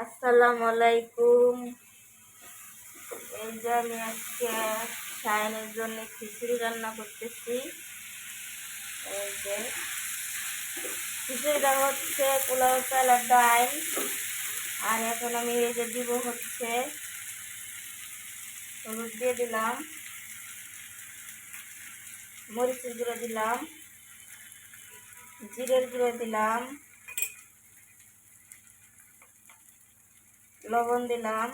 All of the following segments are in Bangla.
আসসালামু আলাইকুম। এই যে আমি আজকে সায়নের জন্য খিচুড়ি রান্না করতেছি। এই যে খিচুড়িটা হচ্ছে পোলাও চাল আর ডাল। আর এখন আমি এই যে দিব হচ্ছে হলুদ দিয়ে দিলাম, মরিচের গুঁড়ো দিলাম, জিরের গুঁড়ো দিলাম, লবণ দিলাম।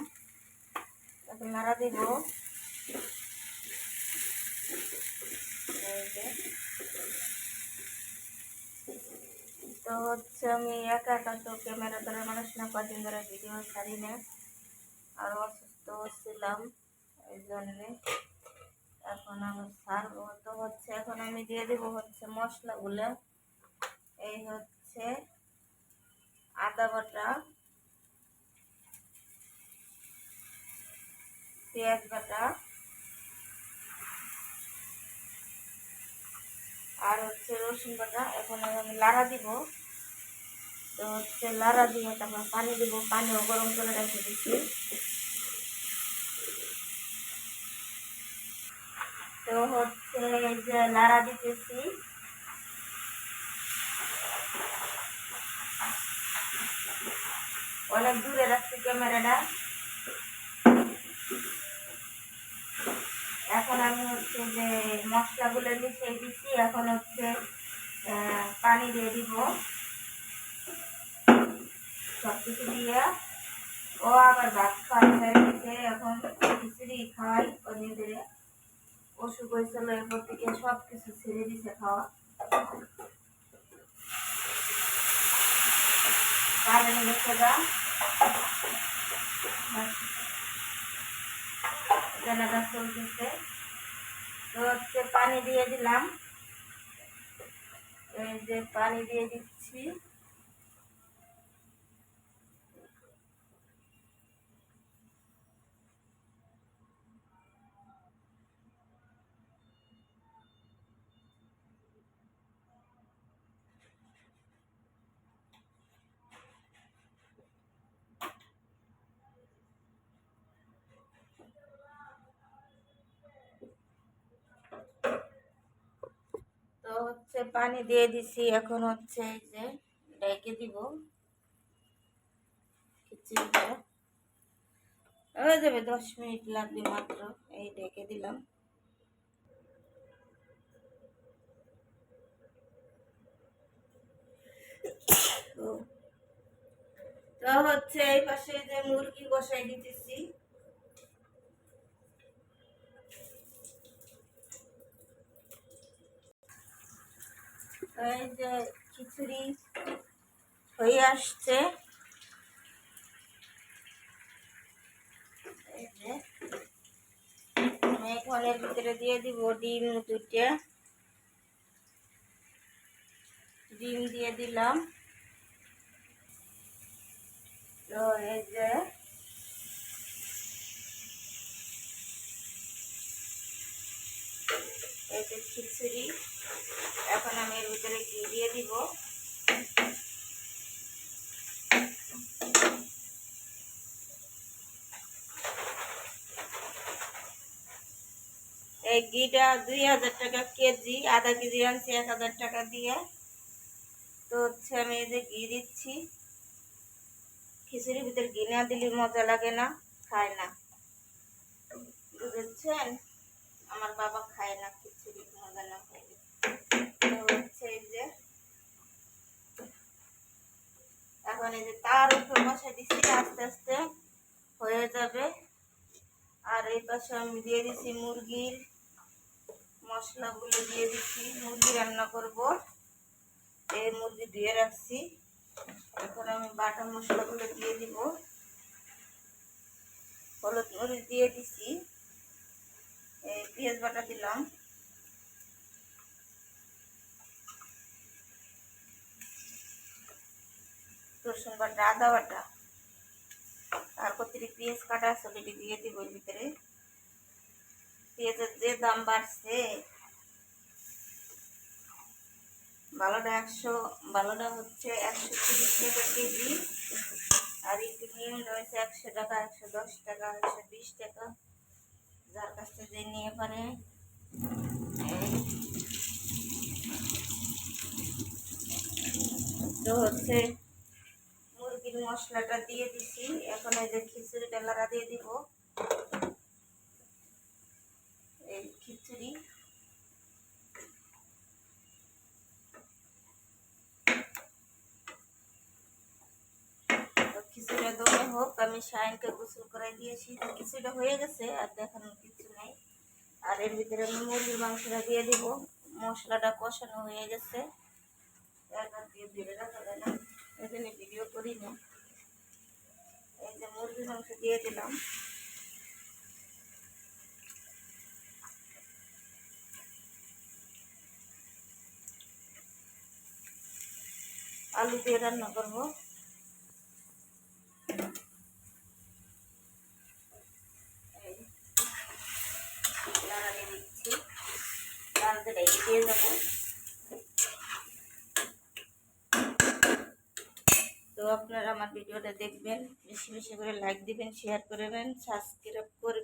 এখন নাড়া দিব। এই যে তো হচ্ছে আমি একা একা তো ক্যামেরা ধরে মানুষ না, কদিন ধরে ভিডিও ছাড়ি না, আর অসুস্থ ছিলাম এই জন্যে। এখন আমি ছাড়বো তো হচ্ছে এখন আমি দিয়ে দেবো হচ্ছে মশলাগুলো। এই হচ্ছে আদা বাটা, পেঁয়াজ বাটা, আর হচ্ছে রসুন বাটা। এখন আমি লাড়া দিব। তো হচ্ছে লাড়া দিয়ে তারপর পানি দিব, পানিও গরম করে রেখে দিচ্ছি। তো হচ্ছে এই যে লাড়া দিতেছি। অনেক দূরে রাখছি ক্যামেরাটা। এখন আমি হচ্ছে যে মশলাগুলো মিশিয়ে দিচ্ছি। এখন হচ্ছে পানি দিয়ে দিব সব কিছু দিয়ে। ও আবার ভাত খাওয়া দিচ্ছে, এখন খিচুড়ি খাওয়াই অনেক ধরে। অসুখ হয়েছিল, এরপর থেকে সব কিছু ছেড়ে দিছে খাওয়া। কারেন্ট গেছে গা, জানাটা চলতেছে। তো হচ্ছে পানি দিয়ে দিলাম। এই যে পানি দিয়ে দিচ্ছি। তো হচ্ছে পানি দিয়ে দিছি। এখন হচ্ছে এই যে ঢেকে দিব খিচুড়িটা। হয়ে যাবে, 10 মিনিট লাগবে মাত্র। এই ঢেকে দিলাম। তো হচ্ছে এই পাশে যে মুরগি বসাই দিতেছি। এই যে খিচুড়ি হয়ে আসছে। এই যে আমি এখন এর ভিতরে দিয়ে দিব ডিম দুইটা। ডিম দিয়ে দিলাম। তো এই যে খিচুড়ি। এখন আমি এর ভিতরে ঘি দিয়ে দিব। এই ঘিটা 2000 টাকা কেজি, আধা কেজি আনছি 1000 টাকা দিয়ে। তো হচ্ছে আমি এই যে ঘি দিচ্ছি। খিচুড়ির ভিতরে ঘি না দিলে মজা লাগে না, খায় না, বুঝেছেন? আমার বাবা খায় না খিচুড়ি, মজা না খাইলে। তো হচ্ছে এই যে এখন এই যে তার উপর বসে দিচ্ছি, আস্তে আস্তে হয়ে যাবে। আর এই পাশে আমি দিয়ে দিচ্ছি মুরগির মশলাগুলো দিয়ে দিচ্ছি। মুরগি রান্না করব, এই মুরগি ধুয়ে রাখছি। এখন আমি বাটা মশলাগুলো দিয়ে দিব। হলুদ মরিচ দিয়ে দিচ্ছি, এই পেঁয়াজ বাটা দিলাম, রসুন বাটা, আদা বাটা, আর কতটি পেঁয়াজ কাটা আছে ওটি দিয়ে দিব এর ভিতরে। পেঁয়াজের যে দাম বাড়ছে, ভালোটা হচ্ছে 130 টাকা কেজি, আর একটু নিয়ম রয়েছে 100 টাকা, 110 টাকা, 120 টাকা, যার কাছ থেকে নিয়ে পারে। তো হচ্ছে মুরগির মশলাটা দিয়ে দিছি, এখন এই যে খিচুড়ি ডালারা দিয়ে দিব। এই খিচুড়ি খিচুড়িটা দমে হোক, আমি শাইনকে গোসল করে দিয়েছি, তো খিচুড়িটা হয়ে গেছে আর দেখানোর কিছু নাই। আর এর ভিতরে আমি মুরগির মাংসটা দিয়ে দিব। মশলাটা কষানো হয়ে গেছে, এখন দিয়ে ধীরে রাখা যায় না, এই জন্য ভিডিও করি না। এই যে মুরগির মাংস দিয়ে দিলাম। আলু দিয়ে রান্না করবো। নাড়া দিয়ে দিচ্ছি, নাড়াতে রেখে দিয়ে যাবো। তো আপনারা আমার ভিডিওটা দেখবেন, বেশি বেশি করে লাইক দিবেন, শেয়ার করবেন, সাবস্ক্রাইব করে